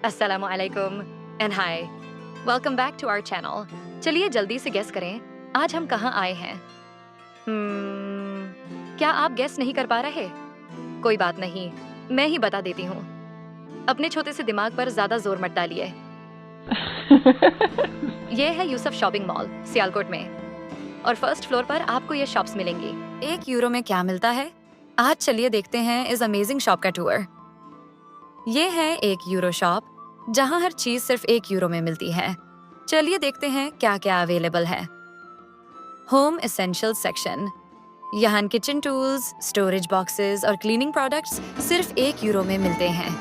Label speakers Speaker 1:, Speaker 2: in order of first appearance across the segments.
Speaker 1: अस्सलाम वालेकुम and hi. Welcome back to our channel. चलिए जल्दी से गेस करें, आज हम कहाँ आए हैं। क्या आप गेस नहीं कर पा रहे? कोई बात नहीं, मैं ही बता देती हूँ। अपने छोटे से दिमाग पर ज्यादा जोर मत डालिए। ये है यूसुफ शॉपिंग मॉल, सियालकोट में। और फर्स्ट फ्लोर पर आपको ये शॉप्स मिलेंगी। 1 यूरो में क्या मिलता है? आज चलिए देखते हैं इस अमेजिंग शॉप का टूर। ये है 1 यूरो शॉप, जहाँ हर चीज सिर्फ 1 यूरो में मिलती है। चलिए देखते हैं क्या क्या अवेलेबल है। Home essential section. यहाँ किचन टूल्स, स्टोरेज बॉक्सेस और क्लीनिंग प्रोडक्ट्स सिर्फ 1 यूरो में मिलते हैं।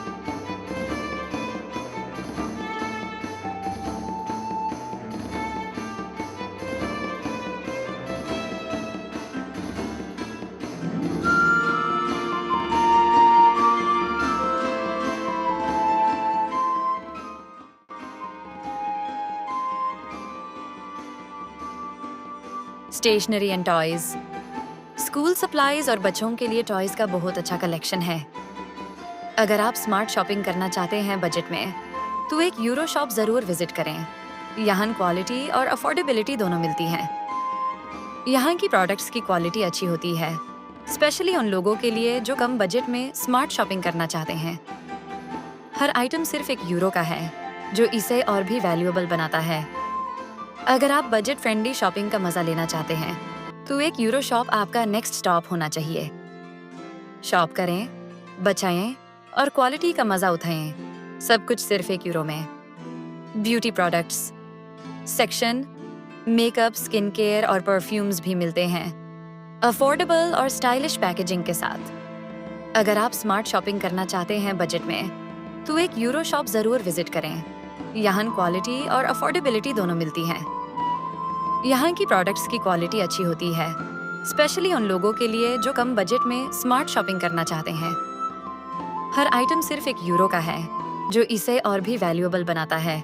Speaker 1: Stationery and toys. School supplies और बच्चों के लिए टॉयज का बहुत अच्छा कलेक्शन है। अगर आप स्मार्ट शॉपिंग करना चाहते हैं बजट में, तो 1 यूरो शॉप जरूर विजिट करें। यहाँ क्वालिटी और अफोर्डेबिलिटी दोनों मिलती है। यहाँ की प्रोडक्ट्स की क्वालिटी अच्छी होती है, स्पेशली उन लोगों के लिए जो कम बजट में स्मार्ट शॉपिंग करना चाहते हैं। हर आइटम सिर्फ 1 यूरो का है, जो इसे और भी वैल्यूएबल बनाता है। अगर आप बजट फ्रेंडली शॉपिंग का मजा लेना चाहते हैं, तो 1 यूरो शॉप आपका नेक्स्ट स्टॉप होना चाहिए। शॉप करें, बचाएं और क्वालिटी का मजा उठाएं। सब कुछ सिर्फ 1 यूरो में। Beauty products section. Makeup, skin care और परफ्यूम्स भी मिलते हैं, अफोर्डेबल और स्टाइलिश पैकेजिंग के साथ। अगर आप स्मार्ट शॉपिंग करना चाहते हैं बजट में, तो 1 यूरो शॉप जरूर विजिट करें। यहाँ क्वालिटी और अफोर्डेबिलिटी दोनों मिलती है। यहाँ की प्रोडक्ट्स की क्वालिटी अच्छी होती है, स्पेशली उन लोगों के लिए जो कम बजट में स्मार्ट शॉपिंग करना चाहते हैं। हर आइटम सिर्फ 1 यूरो का है, जो इसे और भी वैल्यूएबल बनाता है।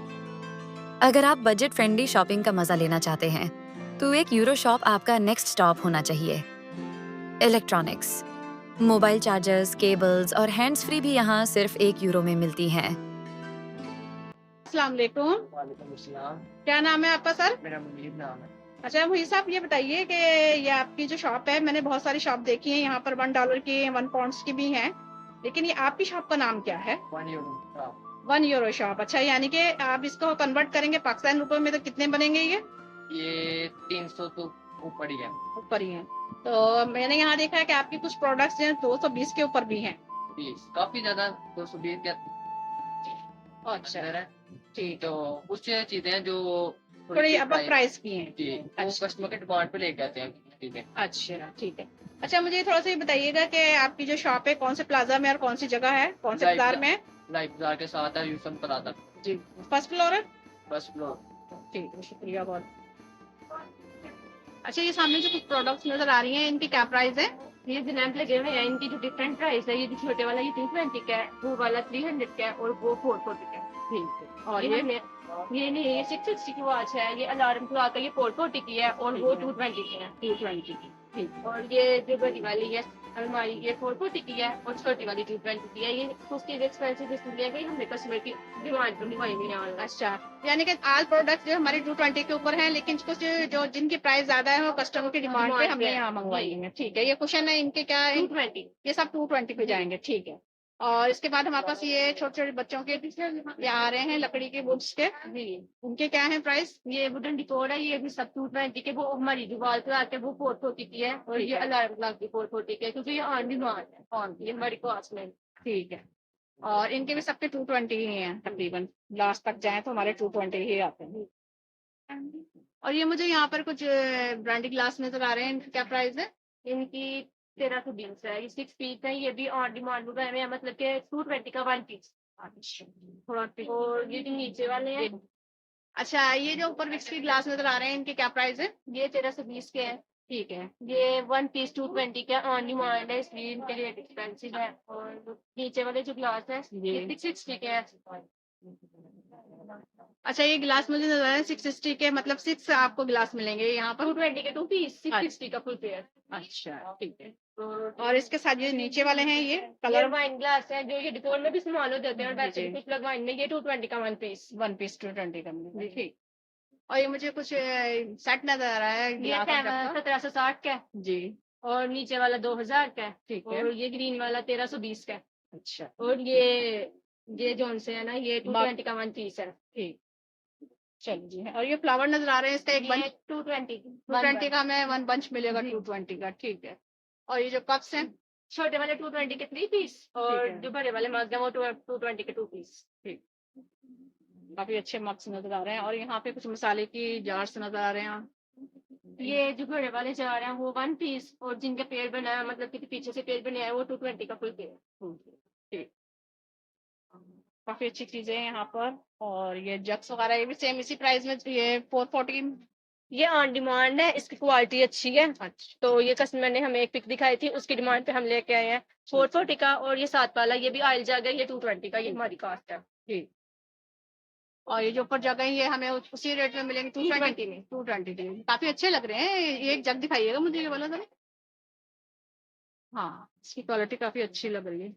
Speaker 1: अगर आप बजट फ्रेंडली शॉपिंग का मजा लेना चाहते हैं, तो 1 यूरो शॉप आपका नेक्स्ट स्टॉप होना चाहिए। इलेक्ट्रॉनिक्स, मोबाइल चार्जर्स, केबल्स और हैंड्स फ्री भी यहाँ सिर्फ 1 यूरो में मिलती हैं।
Speaker 2: अस्सलाम वालेकुम।
Speaker 3: वालेकुम अस्सलाम।
Speaker 2: क्या नाम है आपका सर?
Speaker 3: मेरा मुनीब नाम है।
Speaker 2: अच्छा मुझे साहब ये बताइए कि ये आपकी जो शॉप है, मैंने बहुत सारी शॉप देखी है, यहाँ पर $1 की, 1 पाउंड की भी हैं, लेकिन ये आपकी शॉप का नाम क्या है?
Speaker 3: 1 यूरो। हाँ।
Speaker 2: 1 यूरो शॉप। अच्छा, यानी कि आप इसको कन्वर्ट करेंगे पाकिस्तान रुपए में तो कितने बनेंगे
Speaker 3: ये 300 तो ऊपर ही है।
Speaker 2: ऊपर ही है। तो मैंने यहाँ देखा है कि आपकी कुछ प्रोडक्ट्स जो हैं 220 के ऊपर भी हैं।
Speaker 3: 20 काफी ज्यादा 220 के
Speaker 2: अच्छा,
Speaker 3: अंदर है।
Speaker 2: ठीक
Speaker 3: तो
Speaker 2: है।
Speaker 3: कुछ चीजें हैं जो
Speaker 2: थोड़ी
Speaker 3: सी
Speaker 2: अब प्राइस की हैं।
Speaker 3: जी वो
Speaker 2: अच्छा,
Speaker 3: कस्टमर के डिमांड पे लेके आते हैं। ठीक है।
Speaker 2: अच्छा, ठीक है। अच्छा, मुझे थोड़ा सा ये बताइएगा कि आपकी जो शॉप है कौन से प्लाजा में और कौन सी जगह है, कौन से बाजार में है?
Speaker 3: लाइव बाजार के साथ है, यूसुफ प्लाजा।
Speaker 2: जी, फर्स्ट फ्लोर है।
Speaker 3: First floor.
Speaker 2: ठीक है, शुक्रिया बहुत। अच्छा, ये सामने जो कुछ प्रोडक्ट्स नजर आ रही हैं, इनकी क्या प्राइस है?
Speaker 4: ये जो लैंप लगे हुए हैं इनकी जो डिफरेंट प्राइस है, ये जो छोटे वाला ये 220 का है, वो वाला 300 का है और वो 440 का है।
Speaker 2: ठीक है। और
Speaker 4: ये
Speaker 2: ये
Speaker 4: हमने ये नहीं, ये 660 की वॉच है, ये अलार्म क्लॉक है, ये 440 की है और वो 220 की है।
Speaker 2: 220 की। ठीक।
Speaker 4: और ये जो बड़ी वाली है अलमारी, ये 440 की है और छोटी वाली 220 की है। ये उसकी एक्सपेंसिव इसलिए कि हमने कस्टमर की डिमांड पर निभाई हुई है।
Speaker 2: अच्छा, यानी कि आल प्रोडक्ट जो हमारे 220 के ऊपर हैं, लेकिन कुछ जो जिनकी प्राइस ज्यादा है वो कस्टमर की डिमांड पे
Speaker 4: डिमांड
Speaker 2: हमने
Speaker 4: पे
Speaker 2: यहाँ मंगवाई है। ठीक है, ये कुशन है, इनके क्या है?
Speaker 4: 220।
Speaker 2: ये सब 220 पे जाएंगे। ठीक है। और इसके बाद हमारे पास ये छोटे छोटे बच्चों के ये आ रहे हैं लकड़ी के वुड्स के,
Speaker 4: जी,
Speaker 2: उनके क्या है प्राइस?
Speaker 4: ये वुडन डिकोर है, ये भी सब 220 के, वो हमारी जो वॉल पे आके वो 440 की है और ये अलार्म क्लॉक भी 440 के है, क्योंकि ये ऑन डिमांड है, ऑन ये हमारी कॉस्ट में।
Speaker 2: ठीक है। और इनके भी सबके 220 ही हैं तकरीबन। लास्ट तक जाए तो हमारे 220 ही आते हैं। और ये मुझे यहाँ पर कुछ ब्रांडी ग्लास नजर आ रहे हैं, इनकी क्या प्राइस है?
Speaker 4: इनकी 1320 है, ये 6 पीस है, ये भी ऑन डिमांड में है, मतलब कि 220 का 1 पीस।
Speaker 2: अच्छा,
Speaker 4: थोड़ा और ये जो नीचे वाले हैं,
Speaker 2: अच्छा, ये जो ऊपर विक्स की ग्लास नजर आ रहे हैं, इनके क्या प्राइस है?
Speaker 4: ये 1320 के हैं।
Speaker 2: ठीक है।
Speaker 4: ये 1 पीस 220 का ऑन डिमांड है, इसलिए इनके रेट एक्सपेंसिव है। और नीचे वाले जो ग्लास है ये
Speaker 2: जी।
Speaker 4: 660 के हैं।
Speaker 2: अच्छा, ये गिलास मुझे नजर आ रहा है 660 के, मतलब 6 आपको गिलास मिलेंगे यहाँ पर।
Speaker 4: 220 के 2 पीस, 660 का फुल पेयर।
Speaker 2: अच्छा, ठीक है। और इसके साथ ये नीचे वाले हैं, ये
Speaker 4: ये
Speaker 2: कलर
Speaker 4: वाइन ग्लास है जो ये डिकोर में भी इस्तेमाल हो जाते हैं, और वैसे
Speaker 2: जी।
Speaker 4: भी कुछ लोग वाइन में, ये 220 का 1 पीस।
Speaker 2: 1 पीस 220 का मिलेगा, ठीक। और ये मुझे कुछ सेट नजर आ रहा है
Speaker 4: ये
Speaker 2: गिलास और जग का।
Speaker 4: 1760 का है,
Speaker 2: जी,
Speaker 4: और नीचे वाला 2000 का है,
Speaker 2: ठीक है।
Speaker 4: और ये ग्रीन वाला 1320 का है,
Speaker 2: अच्छा,
Speaker 4: और ये जोन से है ना, ये 220 का 1 पीस है।
Speaker 2: ठीक, चलिए जी। और ये फ्लावर नजर आ रहे हैं, इसका एक
Speaker 4: ये
Speaker 2: बंच
Speaker 4: 220
Speaker 2: 220 का हमें 1 बंच मिलेगा,
Speaker 4: जी।
Speaker 2: 220 का, ठीक है। और ये जो कप्स हैं,
Speaker 4: छोटे वाले 220 के 3 पीस, और
Speaker 2: है।
Speaker 4: जो बड़े वाले मग है वो 220 के 2 पीस।
Speaker 2: ठीक, काफी अच्छे मग्स नजर आ रहे हैं। और यहाँ पे कुछ मसाले की जार्स नजर आ रहे हैं।
Speaker 4: ये जो बड़े वाले जा रहे हैं वो 1 पीस, और जिनका पेड़ बनाया, मतलब कि पीछे से पेड़ बनाया है, वो 220 का फुल पेड़।
Speaker 2: ठीक, काफी अच्छी चीजें हैं यहाँ पर। और ये जग्स वगैरह ये भी सेम इसी प्राइस में, ये 440।
Speaker 4: ये ऑन डिमांड है, इसकी क्वालिटी अच्छी है।
Speaker 2: अच्छा,
Speaker 4: तो ये कस्टमर ने हमें एक पिक दिखाई थी, उसकी डिमांड पे हम लेके आए हैं 440 का। और ये 7 वाला ये भी ऑयल जग है, ये 220 का, ये हमारी कास्ट है।
Speaker 2: ठीक। और ये जो ऊपर जगह है ये हमें उसी रेट में मिलेंगे, 220
Speaker 4: में
Speaker 2: 220। काफी अच्छे लग रहे हैं। ये एक जग दिखाइएगा मुझे, ये वाला जरा। हाँ, इसकी क्वालिटी काफी अच्छी लग रही है।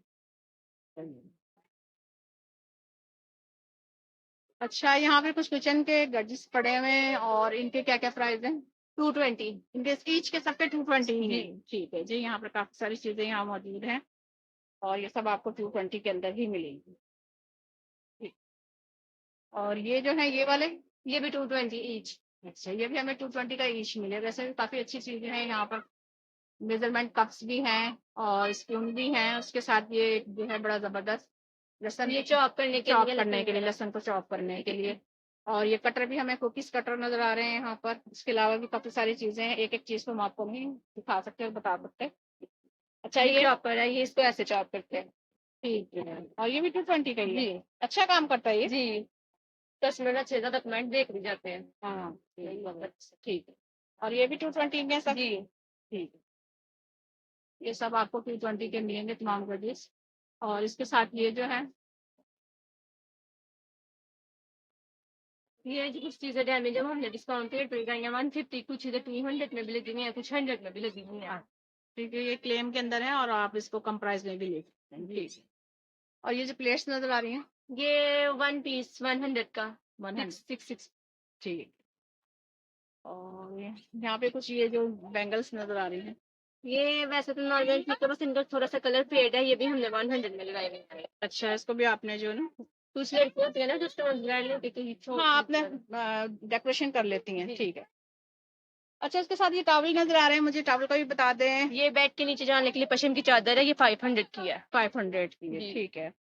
Speaker 2: अच्छा, यहाँ पे कुछ किचन के गड्स पड़े हुए हैं, और इनके क्या क्या प्राइस हैं?
Speaker 4: 220।
Speaker 2: इनके ईच के सबके 220 ही
Speaker 4: जी।
Speaker 2: हैं, ठीक है जी। यहाँ पर काफी सारी चीजें यहाँ मौजूद हैं, और ये सब आपको 220 के अंदर ही मिलेगी, ठीक। और ये जो है ये वाले,
Speaker 4: ये भी 220 ईच।
Speaker 2: अच्छा, ये भी हमें 220 का ईच मिले। वैसे भी काफी अच्छी चीजें हैं यहाँ पर। मेजरमेंट कप्स भी हैं और स्पून भी हैं, उसके साथ ये एक जो है बड़ा जबरदस्त लहसुन
Speaker 4: ये चॉप करने के
Speaker 2: चॉप
Speaker 4: लिए,
Speaker 2: करने के लिए, लहसुन को चॉप करने के लिए। और ये कटर भी हमें कुकीज कटर नजर आ रहे हैं यहाँ पर। इसके अलावा भी काफी सारी चीजें हैं, एक एक चीज को हम आपको नहीं दिखा सकते और बता सकते। अच्छा,
Speaker 4: ये
Speaker 2: ये
Speaker 4: चॉपर है, ये इसको ऐसे चॉप करते हैं।
Speaker 2: ठीक है। और ये भी 220 का ही है,
Speaker 4: जी
Speaker 2: अच्छा काम करता है ये।
Speaker 4: जी। कस्टमर अच्छे ज्यादा कमेंट देख भी जाते हैं।
Speaker 2: हाँ, ठीक है। और ये भी 220 के सब,
Speaker 4: जी।
Speaker 2: ठीक है। ये सब आपको 220 के मिलेंगे तमाम गड्स। और इसके साथ ये जो है,
Speaker 4: ये जो कुछ चीजें डैमेज है वो हमने डिस्काउंट रेट पे गई है 150, कुछ चीजें 200 में भी लगी हुई है, कुछ 100 में भी लगी हुई है।
Speaker 2: ठीक है, ये क्लेम के अंदर है और आप इसको कम प्राइस में भी ले सकते हैं, ठीक है। और ये जो प्लेट्स नजर आ रही हैं,
Speaker 4: ये 1 पीस 100 का
Speaker 2: 100,
Speaker 4: 666।
Speaker 2: ठीक। और यहाँ पे कुछ ये जो बैंगल्स नजर आ रही हैं,
Speaker 4: ये वैसे तो नॉर्मल ठीक है, बस इनका थोड़ा सा कलर फेड है, ये भी हमने 100 में लगाए हुए हैं।
Speaker 2: अच्छा, इसको भी आपने जो है ना,
Speaker 4: कुछ लड़की होती है ना जो स्टोन ब्रांड होती है, तो
Speaker 2: हाँ, आपने डेकोरेशन कर लेती हैं, ठीक है। अच्छा, इसके साथ ये टॉवल नजर आ रहे हैं मुझे, टॉवल का भी बता दें।
Speaker 4: ये बेड के नीचे जाने के लिए पश्चिम की चादर है, ये 500 की है।
Speaker 2: 500 की है,
Speaker 4: जी।
Speaker 2: ठीक है।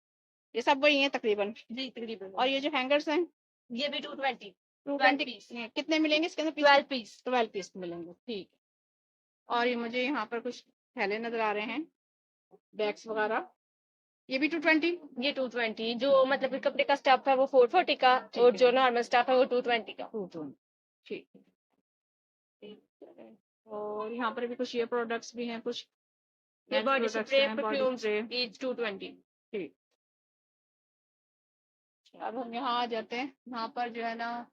Speaker 2: ये सब वही है तकरीबन।
Speaker 4: जी तकरीबन।
Speaker 2: और ये जो हैंगर्स हैं,
Speaker 4: ये भी 220
Speaker 2: 220
Speaker 4: पीस,
Speaker 2: कितने मिलेंगे इसके अंदर?
Speaker 4: 12 पीस।
Speaker 2: 12 पीस मिलेंगे, ठीक है। और ये मुझे यहाँ पर कुछ थैले नजर आ रहे हैं, बैग्स वगैरह, ये भी 220।
Speaker 4: ये 220, जो मतलब कि कपड़े का स्टफ है वो 440 का, और जो नॉर्मल स्टफ है वो 220 का।
Speaker 2: 220, ठीक है। और यहाँ पर भी कुछ ये प्रोडक्ट्स भी हैं, कुछ
Speaker 4: ये बॉडी
Speaker 2: प्रोडक्ट्स
Speaker 4: स्प्रे,
Speaker 2: हैं, बॉडी
Speaker 4: परफ्यूम्स,
Speaker 2: स्प्रे,
Speaker 4: ईच 220।
Speaker 2: ठीक। अब हम यहाँ आ जाते हैं, यहाँ पर जो है ना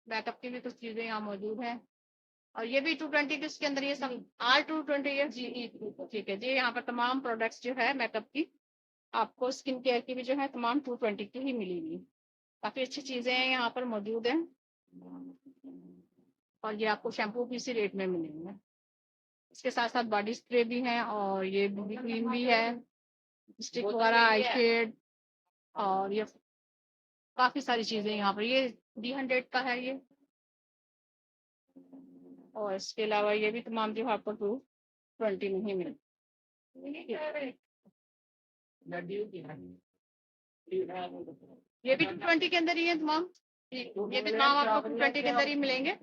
Speaker 2: मेकअप की भी कुछ चीजें यहाँ मौजूद हैं। और ये भी 220 के, इसके अंदर ये सब आर 220 है जी, ठीक है जी। यहाँ पर तमाम प्रोडक्ट्स जो है मेकअप की, आपको स्किन केयर की भी जो है तमाम 220 की ही मिलेगी। काफी अच्छी चीजें हैं यहाँ पर मौजूद हैं। और ये आपको शैम्पू भी इसी रेट में मिलेंगे। इसके साथ साथ बॉडी स्प्रे भी है, और ये बीबी क्रीम भी है, स्टिक वगैरह, आई शेड, और ये काफी सारी चीजें यहाँ पर। ये 300 का है ये। और इसके अलावा ये भी तमाम जो है आपको 220 में ही मिले। ये भी 220 के अंदर ही है तमाम, ये भी तमाम आपको 220 के अंदर ही मिलेंगे।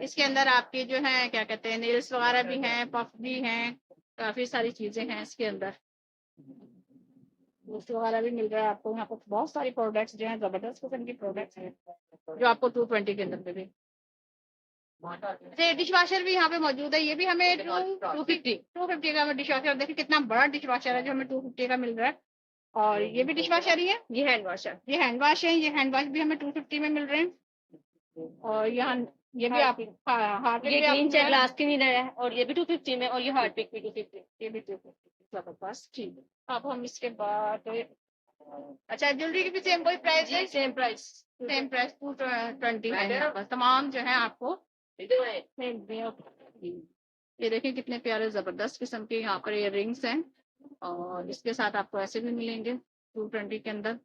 Speaker 2: इसके अंदर आपके जो है क्या कहते हैं, नेल्स वगैरह भी हैं, पफ भी हैं, काफी सारी चीजें हैं इसके अंदर। नेल्स वगैरह भी मिल रहा है आपको यहाँ पर। बहुत सारी प्रोडक्ट्स जो हैं, जबरदस्त किस्म की प्रोडक्ट्स हैं जो आपको 220 के अंदर मिले। डिश वॉशर भी यहाँ पे मौजूद है, ये भी हमें 250 का हमें डिश वॉशर। देखिए कितना बड़ा डिश वॉशर है जो हमें 250 का मिल रहा है। और ये भी डिश वॉशर ही है,
Speaker 4: ये हैंड वॉश है।
Speaker 2: ये हैंड वॉश है, ये हैंड वॉश भी हमें 250 में मिल रहे हैं। और यहाँ ये भी आप हार्पिक
Speaker 4: ये
Speaker 2: भी
Speaker 4: ग्रीन
Speaker 2: आपको
Speaker 4: से
Speaker 2: मिल रहा है।
Speaker 4: ग्लास क्लीनर है और ये भी 250 में, और ये हार्पिक भी 250।
Speaker 2: ये भी 250 जबरदस्त, ठीक है। अब हम इसके बाद अच्छा, ज्वेलरी की भी सेम वही प्राइस है,
Speaker 4: जी सेम प्राइस।
Speaker 2: सेम प्राइस 220 है यहाँ पर, तमाम जो है आपको सेम भी है। ये देखिए कितने प्यारे जबरदस्त किस्म के यहाँ पर ये रिंग्स हैं, और इसके साथ आपको ऐसे भी मिलेंगे 220 के अंदर।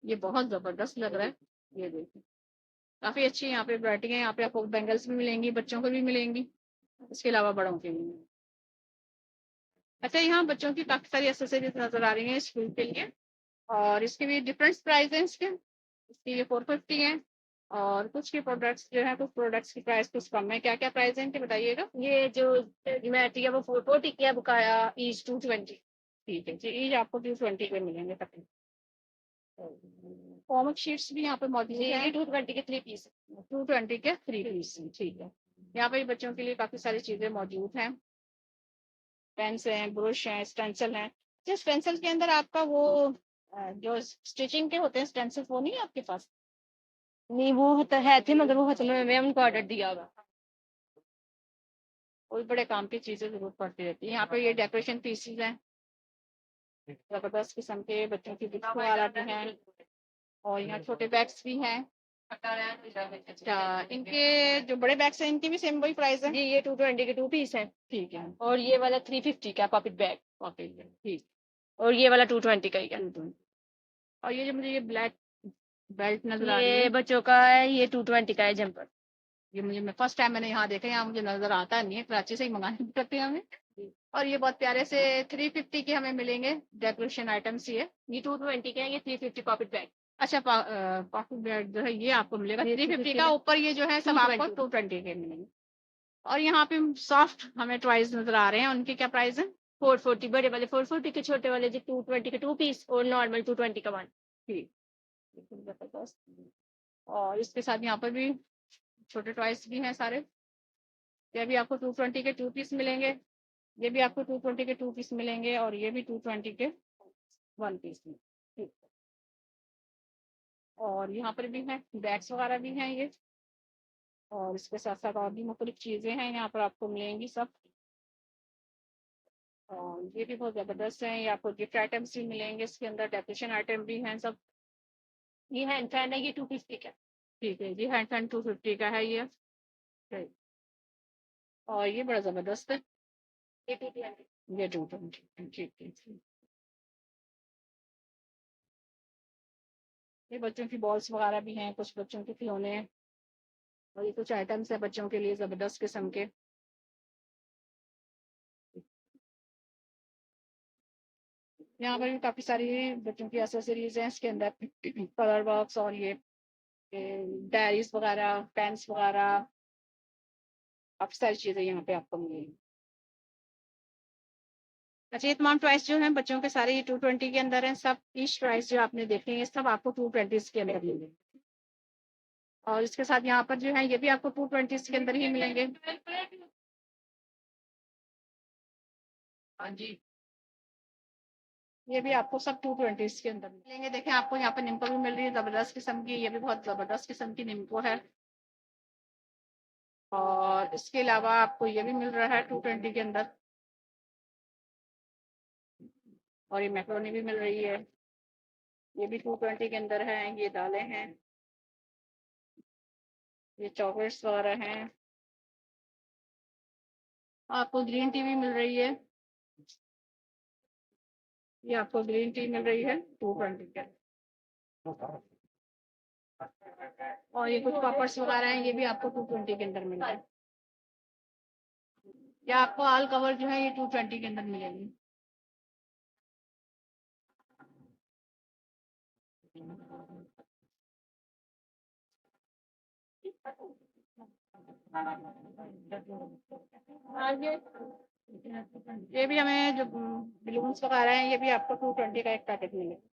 Speaker 2: ये बहुत जबरदस्त लग रहा है, ये देखिए काफी अच्छी यहाँ पे वैरायटी है। यहाँ पे आपको बैंगल्स भी मिलेंगी, बच्चों को भी मिलेंगी, इसके अलावा बड़ों के भी। अच्छा, यहाँ बच्चों की काफी सारी एक्सेसरीज नजर आ रही हैं स्कूल के लिए, और इसके भी डिफरेंट प्राइस है इसके ये 450 है। और कुछ के प्रोडक्ट्स जो है, कुछ प्रोडक्ट्स की प्राइस कुछ कम है। क्या क्या प्राइस है इनके बताइएगा।
Speaker 4: ये जो मैट्री है वो 440 की है, बकाया ईच 220।
Speaker 2: ठीक है जी, ये आपको 220 के मिलेंगे तकरीबन। कॉमिक शीट्स भी यहाँ पे मौजूद
Speaker 4: ये
Speaker 2: है,
Speaker 4: 220 के 3 पीस।
Speaker 2: 220 के 3 पीस, ठीक है। यहाँ पे बच्चों के लिए काफी सारी चीजें मौजूद हैं, पेन्स हैं, ब्रश हैं, स्टेंसिल हैं। जिस स्टेंसिल के अंदर आपका वो जो स्टिचिंग के होते हैं स्टेंसिल, वो नहीं है आपके पास?
Speaker 4: नहीं वो होता है थे, मगर वो खत्म हुए, मैं उनको ऑर्डर दिया हुआ।
Speaker 2: कोई बड़े काम की चीजें जरूरत पड़ती रहती है। यहाँ पे ये डेकोरेशन पीसेज हैं, जबरदस्त किस्म के बच्चों की बुक्स वगैरह भी हैं, और यहाँ छोटे बैग्स भी हैं। अच्छा, इनके जो बड़े बैग्स हैं इनकी भी सेम वही प्राइस है?
Speaker 4: जी ये 220 के 2 पीस हैं,
Speaker 2: ठीक है,
Speaker 4: और ये वाला 350 का पॉकेट बैग,
Speaker 2: ठीक।
Speaker 4: और ये वाला 220 का ही है।
Speaker 2: और ये जो मुझे ये ब्लैक बेल्ट नजर आ रही
Speaker 4: ये
Speaker 2: है,
Speaker 4: बच्चों का है, ये 220 का है जम्पर।
Speaker 2: ये मैं फर्स्ट टाइम मैंने यहाँ देखा, यहाँ मुझे नजर आता नहीं है, कराची से ही मंगानी पड़ती है हमें। और ये बहुत प्यारे से 350 के हमें मिलेंगे, डेकोरेशन आइटम्स ये।
Speaker 4: ये 220 के हैं, ये 350 पॉकेट बैग।
Speaker 2: अच्छा, पॉकेट बेल्ट जो है ये आपको मिलेगा
Speaker 4: ये
Speaker 2: 350
Speaker 4: 350
Speaker 2: का,
Speaker 4: में
Speaker 2: ऊपर ये जो है सब आपको
Speaker 4: 220
Speaker 2: 220 के मिलेंगे। और यहाँ पे सॉफ्ट हमें टॉयज नजर आ रहे हैं, उनके क्या प्राइस है?
Speaker 4: 440 बड़े वाले 440 के, छोटे वाले जी 220 के 2 पीस, और नॉर्मल 220 का 1।
Speaker 2: ठीक, बिल्कुल जबरदस्त। और इसके साथ यहाँ पर भी छोटे टॉयज भी हैं सारे। ये भी आपको 220 के 2 पीस मिलेंगे, ये भी आपको 220 के 2 पीस मिलेंगे, और ये भी 220 के 1 पीस में, ठीक। और यहाँ पर भी है बैग्स वगैरह भी हैं ये, और इसके साथ साथ और भी मुख्तलिफ चीजें हैं यहाँ पर आपको मिलेंगी सब। और ये भी बहुत जबरदस्त है, ये आपको गिफ्ट आइटम्स भी मिलेंगे इसके अंदर, डेकोरेशन आइटम भी हैं सब।
Speaker 4: ये हैंड फैन है, ये 250 का।
Speaker 2: ठीक है जी, हैंड फैन 250 का है ये, ठीक। और ये बड़ा जबरदस्त है,
Speaker 4: ये 220।
Speaker 2: ये 220, ठीक ठीक। ये बच्चों की बॉल्स वगैरह भी हैं, कुछ बच्चों के खिलौने हैं, और ये कुछ आइटम्स है बच्चों के लिए जबरदस्त किस्म के। यहाँ पर भी काफी सारी बच्चों की एसेसरीज हैं इसके अंदर, कलर बॉक्स, और ये डायरीज वगैरह, पेन्स वगैरह, काफी सारी चीजें यहाँ पे आपको मिलेंगी। अच्छा, ये तमाम टॉयस जो हैं बच्चों के सारे ये 220 के अंदर हैं सब। ईच टॉयस जो आपने देखे हैं सब आपको 220 के अंदर मिलेंगे, और इसके साथ यहाँ पर जो है ये भी आपको 220 के अंदर ही मिलेंगे।
Speaker 3: हाँ जी।
Speaker 2: ये भी आपको सब 220 के अंदर मिलेंगे। देखें, आपको यहाँ पर निम्को भी मिल रही है जबरदस्त किस्म की, ये भी बहुत जबरदस्त किस्म की निम्को है। और इसके अलावा आपको ये भी मिल रहा है 220 के अंदर, और ये मैक्रोनी भी मिल रही है, ये भी 220 के अंदर है। ये दालें हैं, ये चॉकलेट्स वगैरह हैं। आपको ग्रीन टी भी मिल रही है, ये आपको ग्रीन टी मिल रही है 220 के। और ये कुछ पापड्स वगैरह हैं, ये भी आपको 220 के अंदर मिल रहा है। या आपको ऑल कवर जो है ये 220 के अंदर मिलेगी। ये भी हमें जो बलून्स वगैरह हैं ये भी आपको 220 का एक पैकेट मिलेगा।